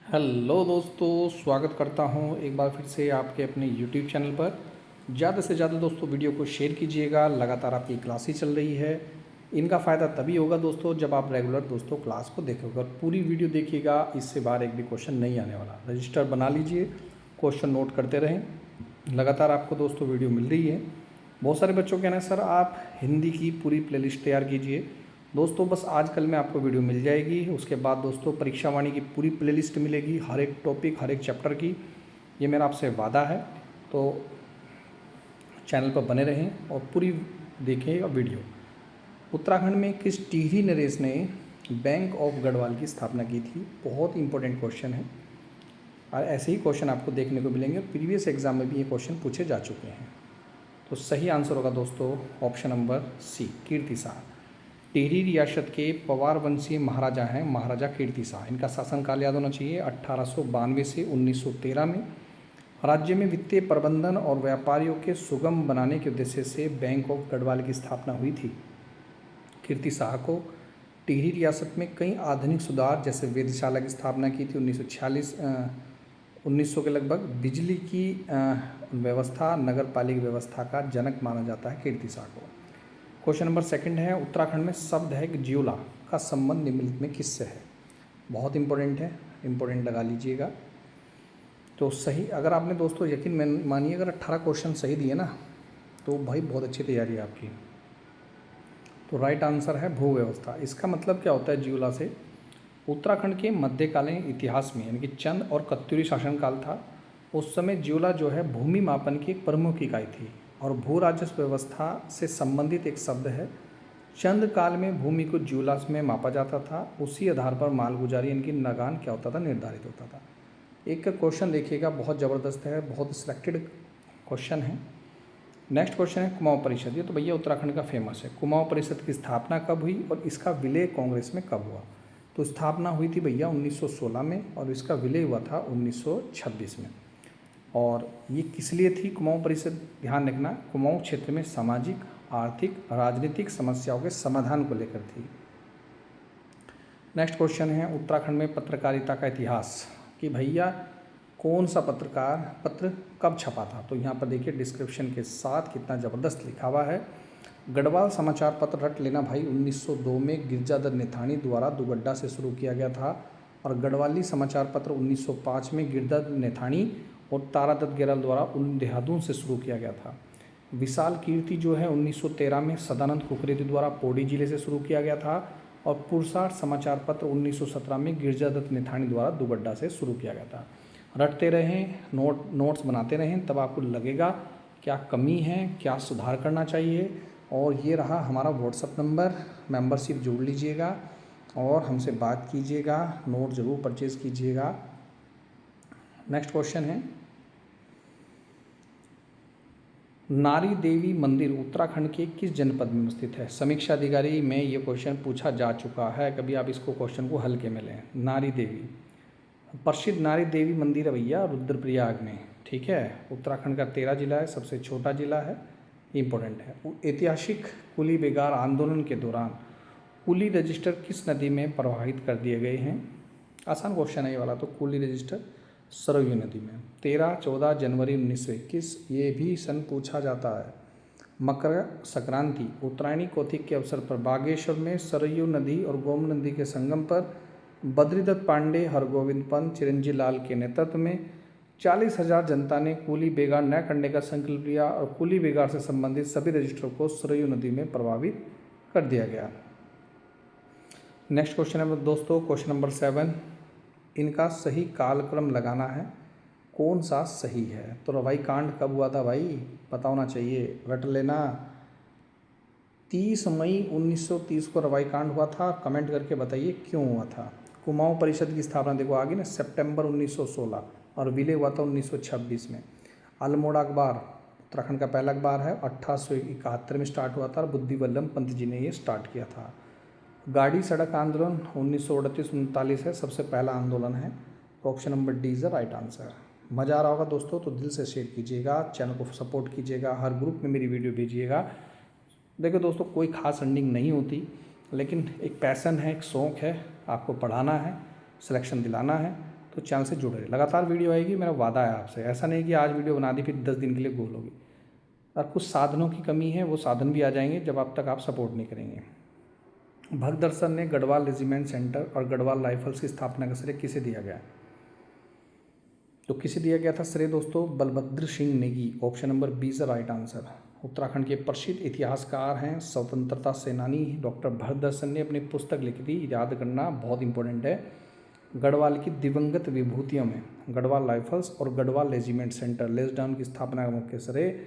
Hello दोस्तों, स्वागत करता हूं एक बार फिर से आपके अपने यूट्यूब चैनल पर। ज़्यादा से ज़्यादा दोस्तों वीडियो को शेयर कीजिएगा। लगातार आपकी क्लास ही चल रही है। इनका फ़ायदा तभी होगा दोस्तों जब आप रेगुलर दोस्तों क्लास को देखोगे और पूरी वीडियो देखिएगा। इससे बाहर एक भी क्वेश्चन नहीं आने वाला। रजिस्टर बना लीजिए, क्वेश्चन नोट करते रहें। लगातार आपको दोस्तों वीडियो मिल रही है। बहुत सारे बच्चों कहना है सर आप हिंदी की पूरी प्लेलिस्ट तैयार कीजिए। दोस्तों बस आज कल में आपको वीडियो मिल जाएगी। उसके बाद दोस्तों परीक्षा वाणी की पूरी प्लेलिस्ट मिलेगी, हर एक टॉपिक हर एक चैप्टर की। ये मेरा आपसे वादा है। तो चैनल पर बने रहें और पूरी देखें वीडियो। उत्तराखंड में किस टिहरी नरेश ने बैंक ऑफ गढ़वाल की स्थापना की थी? बहुत इंपॉर्टेंट क्वेश्चन है और ऐसे ही क्वेश्चन आपको देखने को मिलेंगे। प्रीवियस एग्जाम में भी ये क्वेश्चन पूछे जा चुके हैं। तो सही आंसर होगा दोस्तों ऑप्शन नंबर सी, कीर्ति शाह। टिहरी रियासत के पवार वंशीय महाराजा हैं महाराजा कीर्ति शाह। इनका शासनकाल याद होना चाहिए 1892 से 1913 में। राज्य में वित्तीय प्रबंधन और व्यापारियों के सुगम बनाने के उद्देश्य से बैंक ऑफ गढ़वाल की स्थापना हुई थी। कीर्ति शाह को टिहरी रियासत में कई आधुनिक सुधार जैसे वेधशाला की स्थापना की थी 1900 के लगभग। बिजली की व्यवस्था, नगर पालिका व्यवस्था का जनक माना जाता है कीर्ति शाह को। क्वेश्चन नंबर सेकंड है, उत्तराखंड में शब्द है कि ज्यूला का संबंध निम्नलिखित में किससे है? बहुत इंपॉर्टेंट है, इंपॉर्टेंट लगा लीजिएगा। तो सही, अगर आपने दोस्तों यकीन मानिए अगर 18 क्वेश्चन सही दिए ना तो भाई बहुत अच्छी तैयारी है आपकी। तो राइट आंसर है भू व्यवस्था। इसका मतलब क्या होता है ज्यूला से? उत्तराखंड के मध्यकालीन इतिहास में यानी कि चंद और कत्यूरी शासनकाल था। उस समय ज्यूला जो है भूमि मापन की एक प्रमुख इकाई थी और भू राजस्व व्यवस्था से संबंधित एक शब्द है। चंद काल में भूमि को ज्यूला में मापा जाता था। उसी आधार पर मालगुजारी यानी कि नगान क्या होता था, निर्धारित होता था। एक क्वेश्चन देखिएगा, बहुत ज़बरदस्त है, बहुत सिलेक्टेड क्वेश्चन है। नेक्स्ट क्वेश्चन है कुमाऊं परिषद। ये तो भैया उत्तराखंड का फेमस है। कुमाऊं परिषद की स्थापना कब हुई और इसका विलय कांग्रेस में कब हुआ? तो स्थापना हुई थी भैया 1916 में और इसका विलय हुआ था 1926 में। और ये किस लिए थी कुमाऊं परिषद? ध्यान रखना, कुमाऊं क्षेत्र में सामाजिक, आर्थिक, राजनीतिक समस्याओं के समाधान को लेकर थी। नेक्स्ट क्वेश्चन है उत्तराखंड में पत्रकारिता का इतिहास कि भैया कौन सा पत्रकार पत्र कब छपा था? तो यहाँ पर देखिए डिस्क्रिप्शन के साथ कितना ज़बरदस्त लिखा हुआ है। गढ़वाल समाचार पत्र रट लेना भाई 1902 में गिरजादत्त नेथानी द्वारा दुगड्डा से शुरू किया गया था और गढ़वाली समाचार पत्र 1905 में गिरजादत्त नेथानी और तारादत्त गेरल द्वारा उन देहरादून से शुरू किया गया था। विशाल कीर्ति जो है 1913 में सदानंद कुकरेती द्वारा पौड़ी जिले से शुरू किया गया था और पुरसाट समाचार पत्र 1917 में गिरजादत्त नेथानी द्वारा दुगड्डा से शुरू किया गया था। रटते रहें, नोट्स बनाते रहें, तब आपको लगेगा क्या कमी है, क्या सुधार करना चाहिए। और ये रहा हमारा व्हाट्सअप नंबर, मेंबरशिप जोड़ लीजिएगा और हमसे बात कीजिएगा, नोट ज़रूर परचेज़ कीजिएगा। नेक्स्ट क्वेश्चन है, नारी देवी मंदिर उत्तराखंड के किस जनपद में स्थित है? समीक्षा अधिकारी में ये क्वेश्चन पूछा जा चुका है, कभी आप इसको क्वेश्चन को हल्के में लें। नारी देवी प्रसिद्ध नारी देवी मंदिर है भैया रुद्रप्रयाग में, ठीक है। उत्तराखंड का 13 जिला है, सबसे छोटा जिला है, इम्पोर्टेंट है। ऐतिहासिक कुली बेगार आंदोलन के दौरान कुली रजिस्टर किस नदी में प्रवाहित कर दिए गए हैं? आसान क्वेश्चन है ये वाला। तो कुली रजिस्टर सरयू नदी में 13-14 जनवरी 1921 ये भी सन पूछा जाता है। मकर संक्रांति उत्तरायणी कौतिक के अवसर पर बागेश्वर में सरयू नदी और गोमती नदी के संगम पर बद्रीदत्त पांडे, हरगोविंद पंत, चिरंजी लाल के नेतृत्व में 40,000 जनता ने कुली बेगार न करने का संकल्प लिया और कुली बेगार से संबंधित सभी रजिस्टरों को सरयू नदी में प्रभावित कर दिया गया। नेक्स्ट क्वेश्चन है दोस्तों, क्वेश्चन नंबर 7, इनका सही कालक्रम लगाना है, कौन सा सही है? तो रवाई कांड कब हुआ था भाई? पता होना चाहिए, रट लेना। 30 मई 1930 को रवाई कांड हुआ था। कमेंट करके बताइए क्यों हुआ था। कुमाऊं परिषद की स्थापना देखो आगे ना, सितंबर 1916 और विलय हुआ था 1926 में। अल्मोड़ा अखबार उत्तराखंड का पहला अखबार है, 1871 में स्टार्ट हुआ था और बुद्धि वल्लभ पंत जी ने ये स्टार्ट किया था। गाड़ी सड़क आंदोलन 1938-39 है, सबसे पहला आंदोलन है। Option number D is the right answer. मज़ा आ रहा होगा दोस्तों तो दिल से शेयर कीजिएगा, चैनल को सपोर्ट कीजिएगा, हर ग्रुप में मेरी वीडियो भेजिएगा। देखो दोस्तों कोई खास अर्निंग नहीं होती, लेकिन एक पैसन है, एक शौक़ है, आपको पढ़ाना है, सिलेक्शन दिलाना है। तो तो चैनल से जुड़े रहे। लगातार वीडियो आएगी, मेरा वादा है आपसे। ऐसा नहीं कि आज वीडियो बना दी फिर 10 दिन के लिए गोल होगी। और कुछ साधनों की कमी है, वो साधन भी आ जाएंगे जब आप तक आप सपोर्ट नहीं करेंगे। भगदर्शन ने गढ़वाल रेजिमेंट सेंटर और गढ़वाल राइफल्स की स्थापना का श्रेय किसे दिया गया? तो किसे दिया गया था श्रेय दोस्तों? Balbhadra Singh Negi. Option number B is the right answer. Uttarakhand के प्रसिद्ध इतिहासकार हैं, स्वतंत्रता सेनानी डॉक्टर भरतदर्शन ने अपनी पुस्तक लिखी थी, याद करना बहुत इंपॉर्टेंट है, गढ़वाल की दिवंगत विभूतियों में गढ़वाल राइफल्स और गढ़वाल रेजिमेंट सेंटर लेसडाउन की स्थापना का मुख्य श्रेय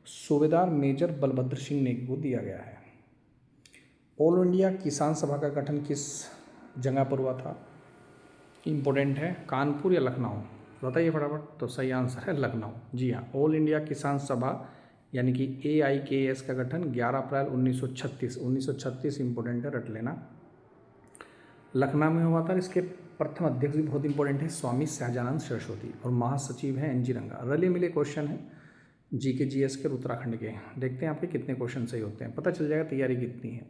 सूबेदार मेजर बलभद्र सिंह नेगी को दिया गया है। ऑल इंडिया किसान सभा का गठन किस जगह पर हुआ था? इम्पोर्टेंट है, कानपुर या लखनऊ? बताइए फटाफट। तो सही आंसर है लखनऊ। जी हाँ, ऑल इंडिया किसान सभा यानी कि AIKS का गठन 11 अप्रैल 1936 इंपॉर्टेंट है, रट लेना, लखनऊ में हुआ था। इसके प्रथम अध्यक्ष भी बहुत इंपॉर्टेंट है, स्वामी सहजानंद सरस्वती, और महासचिव हैं NG रंगा। रले मिले क्वेश्चन है GK GS के उत्तराखंड के। देखते हैं आपके कितने क्वेश्चन सही होते हैं, पता चल जाएगा तैयारी कितनी है।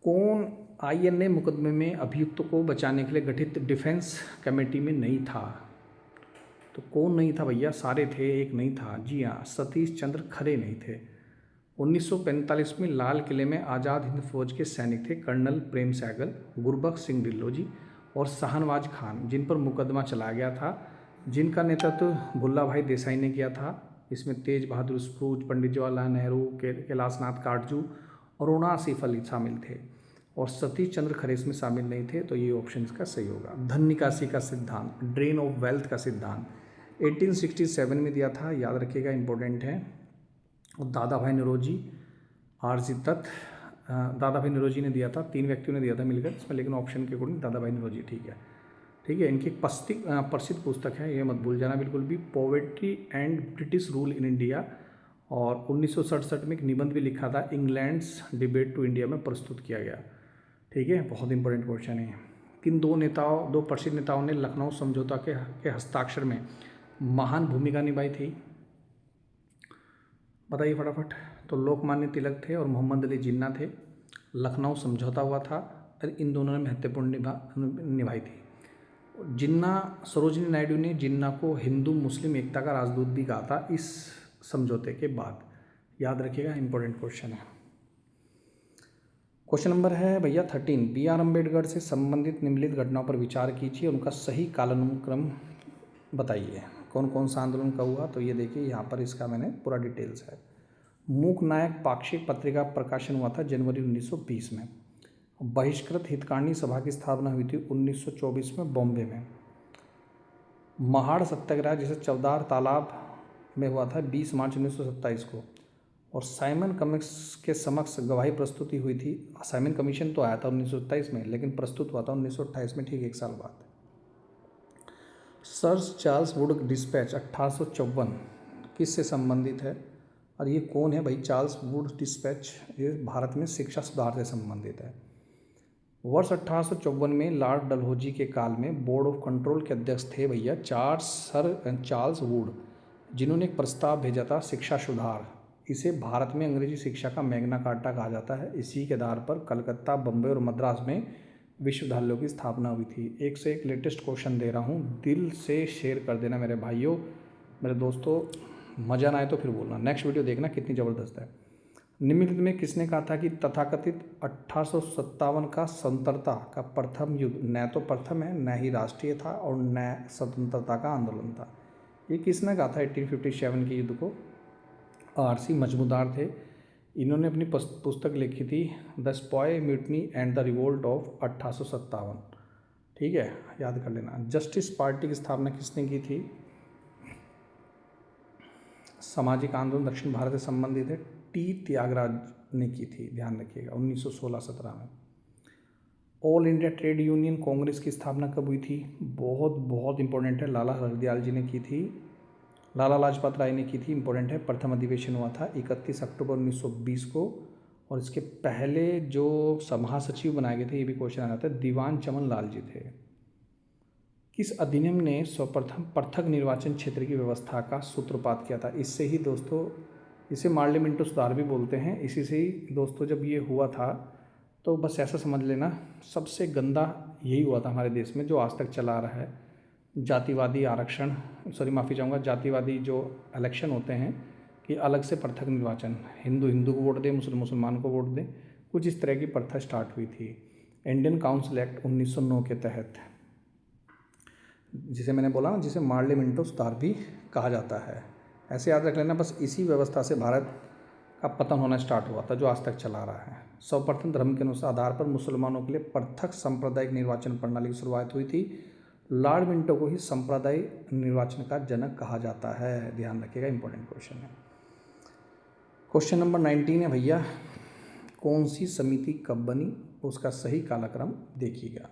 कौन INA मुकदमे में अभियुक्त को बचाने के लिए गठित डिफेंस कमेटी में नहीं था? तो कौन नहीं था भैया? सारे थे, एक नहीं था। जी हाँ, सतीश चंद्र खरे नहीं थे। 1945 में लाल किले में आज़ाद हिंद फौज के सैनिक थे कर्नल प्रेम सहगल, गुरबख्श सिंह ढिल्लो जी और शाहनवाज खान, जिन पर मुकदमा चलाया गया था, जिनका नेतृत्व भुल्ला भाई देसाई ने किया था। इसमें तेज बहादुर सप्रू, पंडित जवाहरलाल नेहरू, कैलाशनाथ काटजू और अरुणा आसिफ अली शामिल थे, और सतीश चंद्र खरे इसमें शामिल नहीं थे। तो ये ऑप्शन इसका सही होगा। धन निकासी का सिद्धांत, ड्रेन ऑफ वेल्थ का सिद्धांत 1867 में दिया था, याद रखिएगा, इंपॉर्टेंट है। और दादा भाई नौरोजी, आरजी तत्त, दादा भाई नौरोजी ने दिया था, 3 व्यक्तियों ने दिया था मिलकर इसमें, लेकिन ऑप्शन के अकॉर्डिंग दादा भाई नौरोजी ठीक है। ठीक है, इनकी एक प्रसिद्ध पुस्तक है, ये मत भूल जाना बिल्कुल भी, poverty and British rule in India. और 1967 में एक निबंध भी लिखा था, इंग्लैंड्स डिबेट टू इंडिया में प्रस्तुत किया गया। ठीक है, बहुत इंपॉर्टेंट क्वेश्चन है। किन दो प्रसिद्ध नेताओं ने लखनऊ समझौता के हस्ताक्षर में महान भूमिका निभाई थी? बताइए फटाफट। तो लोकमान्य तिलक थे और मोहम्मद अली जिन्ना थे। लखनऊ समझौता हुआ था और इन दोनों ने महत्वपूर्ण निभाई थी। जिन्ना, सरोजिनी नायडू ने जिन्ना को हिंदू मुस्लिम एकता का राजदूत भी कहा था इस समझौते के बाद, याद रखिएगा, इंपॉर्टेंट क्वेश्चन है। क्वेश्चन नंबर है भैया 13, BR अम्बेडकर से संबंधित निम्नलिखित घटनाओं पर विचार कीजिए, उनका सही कालानुक्रम बताइए। कौन कौन सा आंदोलन का हुआ? तो ये देखिए, यहाँ पर इसका मैंने पूरा डिटेल्स है। मूक नायक पाक्षिक पत्रिका प्रकाशन हुआ था जनवरी 1920 में। बहिष्कृत हितकारिणी सभा की स्थापना हुई थी 1924 में बॉम्बे में। महाड़ सत्याग्रह जिसे चौदार तालाब में हुआ था 20 मार्च 1927 को। और साइमन कमीशन के समक्ष गवाही प्रस्तुति हुई थी। साइमन कमीशन तो आया था 1927 में, लेकिन प्रस्तुत हुआ था 1928 में, ठीक 1 साल बाद। सर चार्ल्स वुड डिस्पैच 1854 किससे संबंधित है? और ये कौन है भाई चार्ल्स वुड डिस्पैच? ये भारत में शिक्षा सुधार से संबंधित है। वर्ष 1854 में लॉर्ड डलहौजी के काल में बोर्ड ऑफ कंट्रोल के अध्यक्ष थे भैया सर चार्ल्स वुड, जिन्होंने एक प्रस्ताव भेजा था शिक्षा सुधार। इसे भारत में अंग्रेजी शिक्षा का मैग्ना कार्टा कहा जाता है। इसी के आधार पर कलकत्ता, बम्बई और मद्रास में विश्वविद्यालयों की स्थापना हुई थी। एक से एक लेटेस्ट क्वेश्चन दे रहा हूँ, दिल से शेयर कर देना मेरे भाइयों, मेरे दोस्तों। मज़ा ना आए तो फिर बोलना, नेक्स्ट वीडियो देखना कितनी ज़बरदस्त है। निम्नलिखित में किसने कहा था कि तथाकथित 1857 का स्वतंत्रता का प्रथम युद्ध न तो प्रथम है, न ही राष्ट्रीय था और न स्वतंत्रता का आंदोलन था? ये किसने कहा था 1857 के युद्ध को? RC मजमूदार थे। इन्होंने अपनी पुस्तक लिखी थी the स्पॉय mutiny and the revolt of 1857। ठीक है, याद कर लेना। जस्टिस पार्टी की स्थापना किसने की थी? सामाजिक आंदोलन दक्षिण भारत से संबंधित है, T त्यागराज ने की थी, ध्यान रखिएगा, 1916-17 में। All India trade union Congress की स्थापना कब हुई थी? बहुत इंपॉर्टेंट है, लाला हरदयाल जी ने की थी, लाला लाजपत राय ने की थी, इंपॉर्टेंट है। प्रथम अधिवेशन हुआ था 31 अक्टूबर 1920 को। और इसके पहले जो महासचिव बनाए गए थे, ये भी क्वेश्चन आ जाता है, दीवान चमन लाल जी थे। किस अधिनियम ने सर्वप्रथम पृथक निर्वाचन क्षेत्र की व्यवस्था का सूत्रपात किया था? इससे ही दोस्तों, इसे पार्लियामेंटो सुधार भी बोलते हैं। इसी से ही दोस्तों जब ये हुआ था तो बस ऐसा समझ लेना, सबसे गंदा यही हुआ था हमारे देश में जो आज तक चला आ रहा है। जातिवादी आरक्षण, सॉरी माफ़ी चाहूँगा, जातिवादी जो इलेक्शन होते हैं कि अलग से पृथक निर्वाचन, हिंदू हिंदू को वोट दे, मुसलमान को वोट दे, कुछ इस तरह की प्रथा स्टार्ट हुई थी। इंडियन काउंसिल एक्ट 1909 के तहत, जिसे मैंने बोला ना, जिसे पार्लियामेंटो सुधार भी कहा जाता है, ऐसे याद रख लेना। बस इसी व्यवस्था से भारत का पतन होना स्टार्ट हुआ था, जो आज तक चला रहा है। सर्वप्रथम धर्म के अनुसार आधार पर मुसलमानों के लिए पृथक सांप्रदायिक निर्वाचन प्रणाली की शुरुआत हुई थी। लॉर्ड मिंटो को ही सांप्रदायिक निर्वाचन का जनक कहा जाता है, ध्यान रखिएगा, इंपॉर्टेंट क्वेश्चन है। क्वेश्चन नंबर 19 है भैया, कौन सी समिति कब बनी, उसका सही कालक्रम देखिएगा।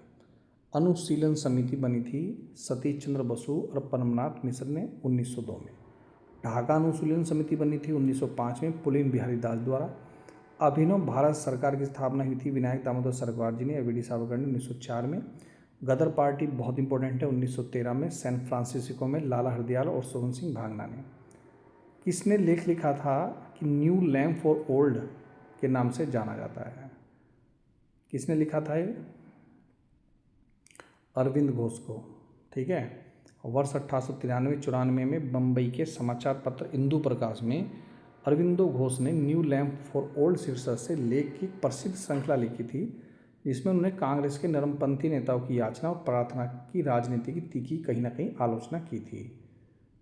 अनुशीलन समिति बनी थी सतीश चंद्र बसु और परमनाथ मिश्र ने 1902 में। ढाका अनुशीलन समिति बनी थी 1905 में पुलिन बिहारी दास द्वारा। अभिनव भारत सरकार की स्थापना हुई थी विनायक दामोदर सरकार जी ने या वी डी सावरकर ने 1904 में। गदर पार्टी बहुत इंपॉर्टेंट है 1913 में सैन फ्रांसिस्को में लाला हरदयाल और सोहन सिंह भांगना ने। किसने लेख लिखा था कि न्यू लैम्प फॉर ओल्ड के नाम से जाना जाता है? किसने लिखा था ये? अरविंद घोष को, ठीक है। वर्ष 1893-94 में बम्बई के समाचार पत्र इंदु प्रकाश में अरविंदो घोष ने न्यू लैम्प फॉर ओल्ड शीर्षक से लेख की प्रसिद्ध श्रृंखला लिखी थी, जिसमें उन्होंने कांग्रेस के नरमपंथी नेताओं की याचना और प्रार्थना की राजनीति की तीखी कहीं ना कहीं आलोचना की थी।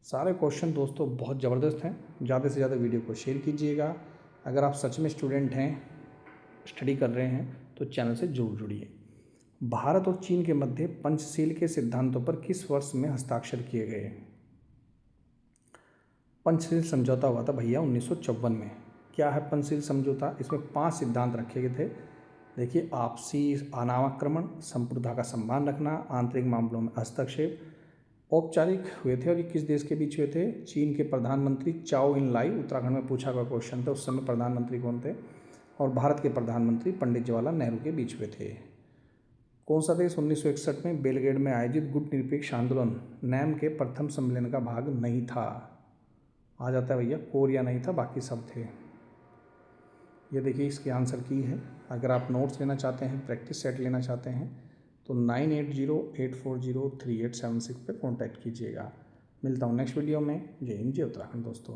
सारे क्वेश्चन दोस्तों बहुत ज़बरदस्त हैं। ज़्यादा से ज़्यादा वीडियो को शेयर कीजिएगा। अगर आप सच में स्टूडेंट हैं, स्टडी कर रहे हैं, तो चैनल से जरूर जुड़िए। भारत और चीन के मध्य पंचशील के सिद्धांतों पर किस वर्ष में हस्ताक्षर किए गए? पंचशील समझौता हुआ था भैया 1954 में। क्या है पंचशील समझौता? इसमें 5 सिद्धांत रखे गए थे। देखिए, आपसी अनाक्रमण, संप्रभुता का सम्मान रखना, आंतरिक मामलों में हस्तक्षेप, औपचारिक हुए थे। और ये किस देश के बीच हुए थे? चीन के प्रधानमंत्री चाओ इन लाई, उत्तराखंड में पूछा गया क्वेश्चन था, उस समय प्रधानमंत्री कौन थे? और भारत के प्रधानमंत्री पंडित जवाहरलाल नेहरू के बीच हुए थे। कौन सा देश 1961 में बेलग्रेड में आयोजित गुट निरपेक्ष आंदोलन नैम के प्रथम सम्मेलन का भाग नहीं था? आ जाता है भैया, कोरिया नहीं था, बाकी सब थे। ये देखिए, इसके आंसर की है। अगर आप नोट्स लेना चाहते हैं, प्रैक्टिस सेट लेना चाहते हैं, तो 9808403876 पर कॉन्टैक्ट कीजिएगा। मिलता हूँ नेक्स्ट वीडियो में। जय हिंद, जय उत्तराखंड दोस्तों।